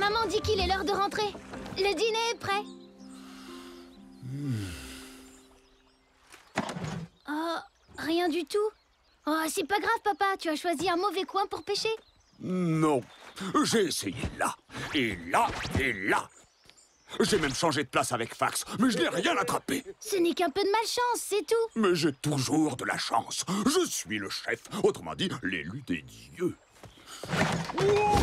Maman dit qu'il est l'heure de rentrer. Le dîner est prêt. Oh, rien du tout. Oh, c'est pas grave, papa. Tu as choisi un mauvais coin pour pêcher. Non, j'ai essayé là, et là, et là. J'ai même changé de place avec Fax, mais je n'ai rien attrapé. Ce n'est qu'un peu de malchance, c'est tout. Mais j'ai toujours de la chance. Je suis le chef, autrement dit, l'élu des dieux. Oh.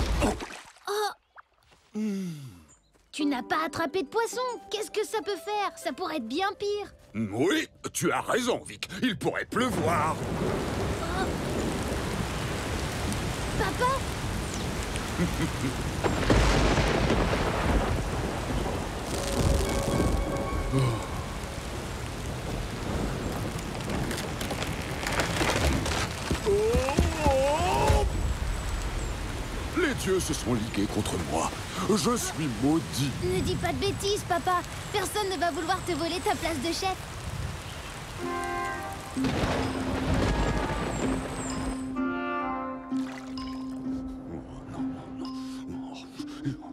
Tu n'as pas attrapé de poisson. Qu'est-ce que ça peut faire? Ça pourrait être bien pire. Oui, tu as raison, Vic. Il pourrait pleuvoir. Papa? Les dieux se sont ligués contre moi. Je suis maudit. Ne dis pas de bêtises, papa. Personne ne va vouloir te voler ta place de chef.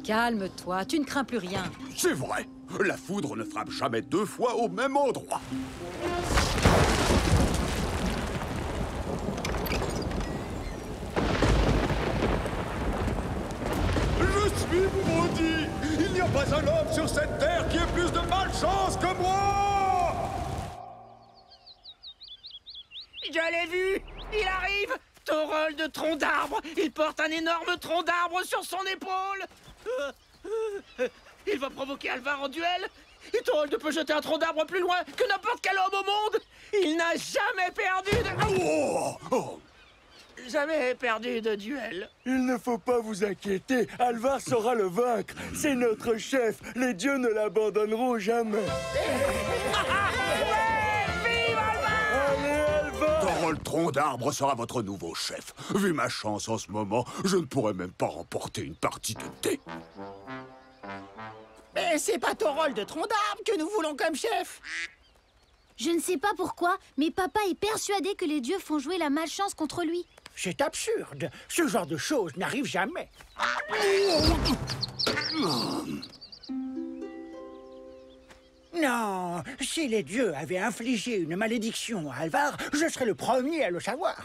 Calme-toi, tu ne crains plus rien. C'est vrai. La foudre ne frappe jamais deux fois au même endroit. Je suis maudit. Il n'y a pas un homme sur cette terre qui ait plus de malchance que moi. Je l'ai vu. Il arrive. Thorold de tronc d'arbre. Il porte un énorme tronc d'arbre sur son épaule. Il va provoquer Alvar en duel. Et Thorold peut jeter un tronc d'arbre plus loin que n'importe quel homme au monde. Il n'a jamais perdu de... Jamais perdu de duel. Il ne faut pas vous inquiéter, Alvar saura le vaincre. C'est notre chef, les dieux ne l'abandonneront jamais. Vive Alvar! Allez, Alvar! Thorold Tronc d'Arbre sera votre nouveau chef. Vu ma chance en ce moment, je ne pourrais même pas remporter une partie de thé. Mais c'est pas Thorold de tronc d'arbre que nous voulons comme chef. Je ne sais pas pourquoi, mais papa est persuadé que les dieux font jouer la malchance contre lui. C'est absurde. Ce genre de choses n'arrive jamais. Non, si les dieux avaient infligé une malédiction à Alvar, je serais le premier à le savoir.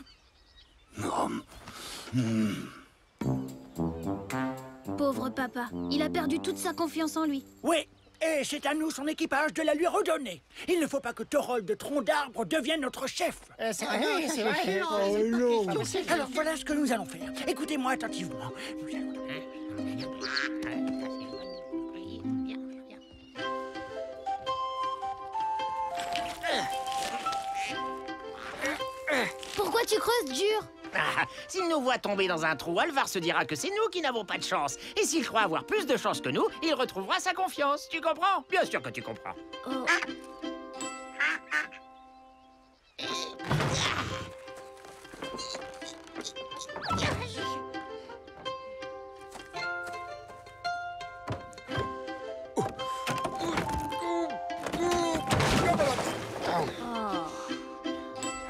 Pauvre papa, il a perdu toute sa confiance en lui. Oui, et c'est à nous, son équipage, de la lui redonner. Il ne faut pas que Thorold de Tronc d'Arbre devienne notre chef. C'est vrai, c'est vrai. Oh non! Alors voilà ce que nous allons faire. Écoutez-moi attentivement. Nous allons... Pourquoi tu creuses dur? Ah, s'il nous voit tomber dans un trou, Alvar se dira que c'est nous qui n'avons pas de chance. Et s'il croit avoir plus de chance que nous, il retrouvera sa confiance. Tu comprends? Bien sûr que tu comprends. Oh.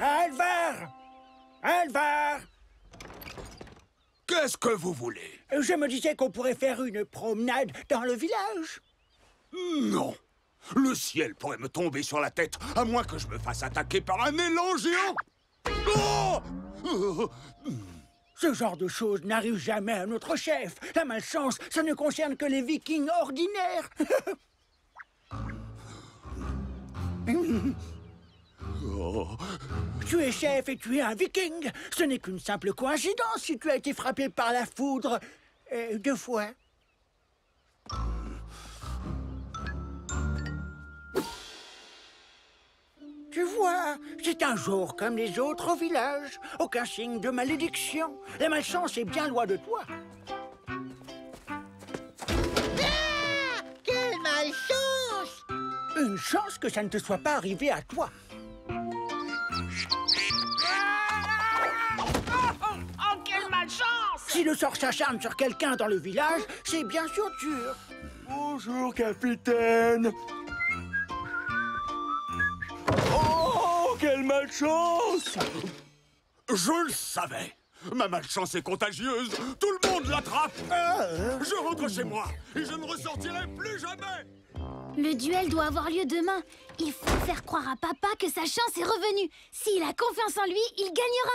Alvar! Alvar! Qu'est-ce que vous voulez? Je me disais qu'on pourrait faire une promenade dans le village. Non. Le ciel pourrait me tomber sur la tête, à moins que je me fasse attaquer par un élan géant. Oh! Ce genre de choses n'arrive jamais à notre chef. La malchance, ça ne concerne que les vikings ordinaires. Tu es chef et tu es un viking. Ce n'est qu'une simple coïncidence si tu as été frappé par la foudre 2 fois. Tu vois, c'est un jour comme les autres au village. Aucun signe de malédiction. La malchance est bien loin de toi. Quelle malchance! Une chance que ça ne te soit pas arrivé à toi. Oh, quelle malchance! Si le sort s'acharne sur quelqu'un dans le village, c'est bien sûr dur. Bonjour, capitaine! Oh, quelle malchance! Je le savais. Ma malchance est contagieuse. Tout le monde l'attrape. Je rentre chez moi et je ne ressortirai plus jamais. Le duel doit avoir lieu demain. Il faut faire croire à papa que sa chance est revenue. S'il a confiance en lui, il gagnera.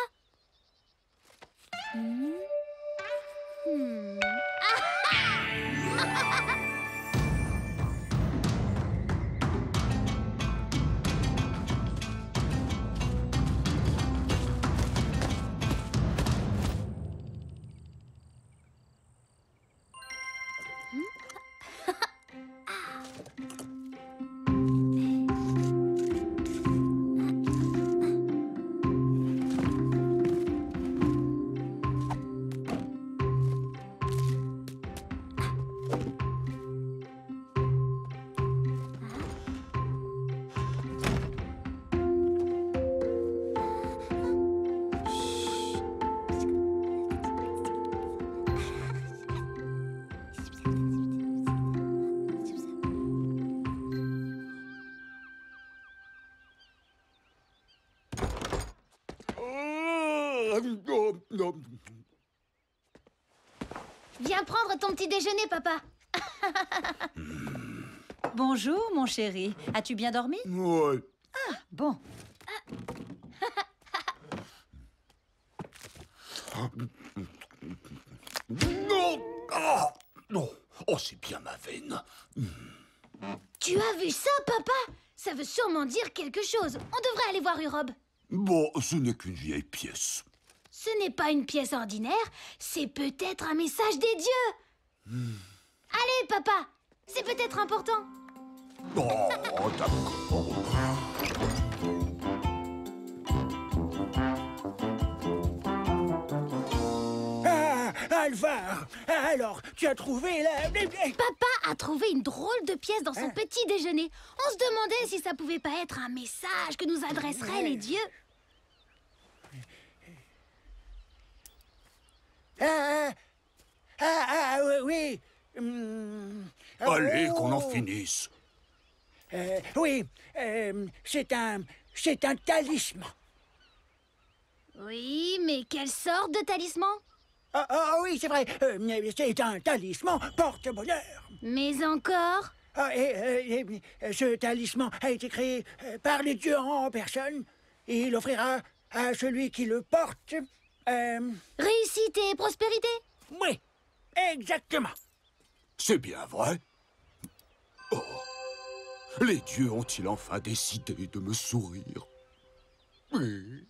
Viens prendre ton petit déjeuner, papa. Bonjour, mon chéri. As-tu bien dormi? Ouais. Ah, bon. Non. Ah, non. Oh, c'est bien ma veine. Tu as vu ça, papa? Ça veut sûrement dire quelque chose. On devrait aller voir Urob. Bon, ce n'est qu'une vieille pièce. Ce n'est pas une pièce ordinaire, c'est peut-être un message des dieux. Allez, papa, c'est peut-être important. Oh, d'accord. Ah, Alvar, alors, tu as trouvé la... Papa a trouvé une drôle de pièce dans son petit déjeuner. On se demandait si ça pouvait pas être un message que nous adresseraient les dieux. Oui. Allez, qu'on en finisse. Oui, c'est un talisman. Oui, mais quelle sorte de talisman? Oui, c'est vrai, c'est un talisman porte-bonheur. Mais encore? Ce talisman a été créé par les dieux en personne. Et il offrira à celui qui le porte... Réussite et prospérité? Oui, exactement. C'est bien vrai. Oh. Les dieux ont-ils enfin décidé de me sourire? Oui.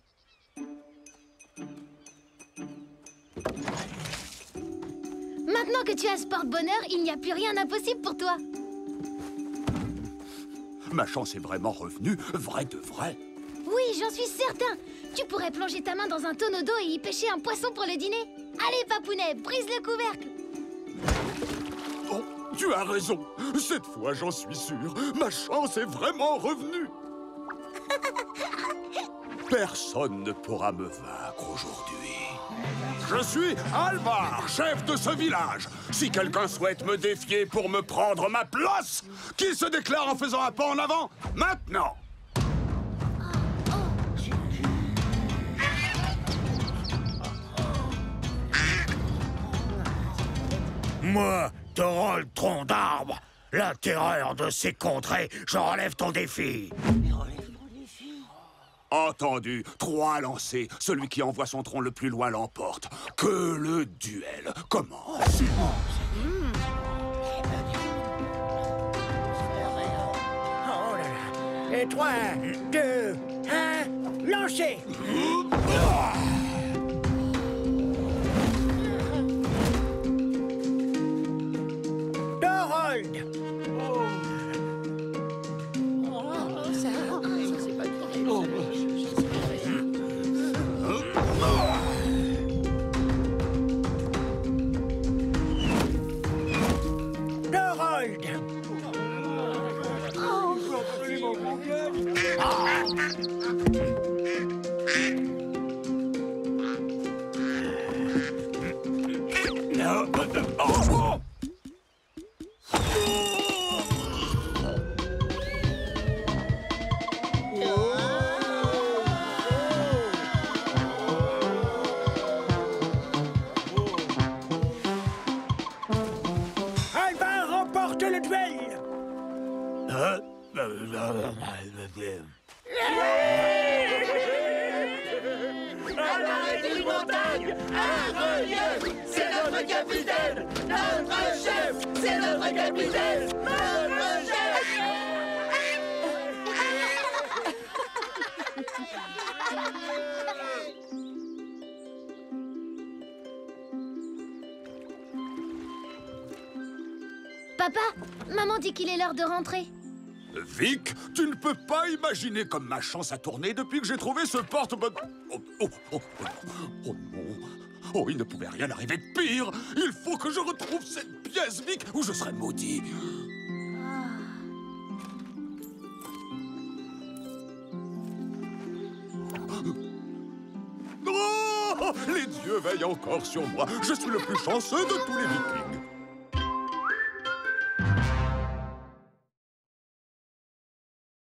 Maintenant que tu as ce porte-bonheur, il n'y a plus rien d'impossible pour toi. Ma chance est vraiment revenue, vrai de vrai. Oui, j'en suis certain. Tu pourrais plonger ta main dans un tonneau d'eau et y pêcher un poisson pour le dîner. Allez, papounet, brise le couvercle. Oh, tu as raison. Cette fois, j'en suis sûr. Ma chance est vraiment revenue. Personne ne pourra me vaincre aujourd'hui. Je suis Alvar, chef de ce village. Si quelqu'un souhaite me défier pour me prendre ma place, qu'il se déclare en faisant un pas en avant, maintenant. Moi, Thorold Tronc d'Arbre, la terreur de ces contrées, je relève ton défi. Entendu, 3 lancés. Celui qui envoie son tronc le plus loin l'emporte. Que le duel commence. Oh là là. Et 3, 2, 1, lancez. Thorold. Arrêtez une montagne, un relief, c'est notre capitaine, notre chef, c'est notre capitaine, notre chef. Papa, maman dit qu'il est l'heure de rentrer. Vic, tu ne peux pas imaginer comme ma chance a tourné depuis que j'ai trouvé ce porte-bonheur. Oh non. Oh, il ne pouvait rien arriver de pire. Il faut que je retrouve cette pièce, Vic, ou je serai maudit. Oh, les dieux veillent encore sur moi. Je suis le plus chanceux de tous les Vikings.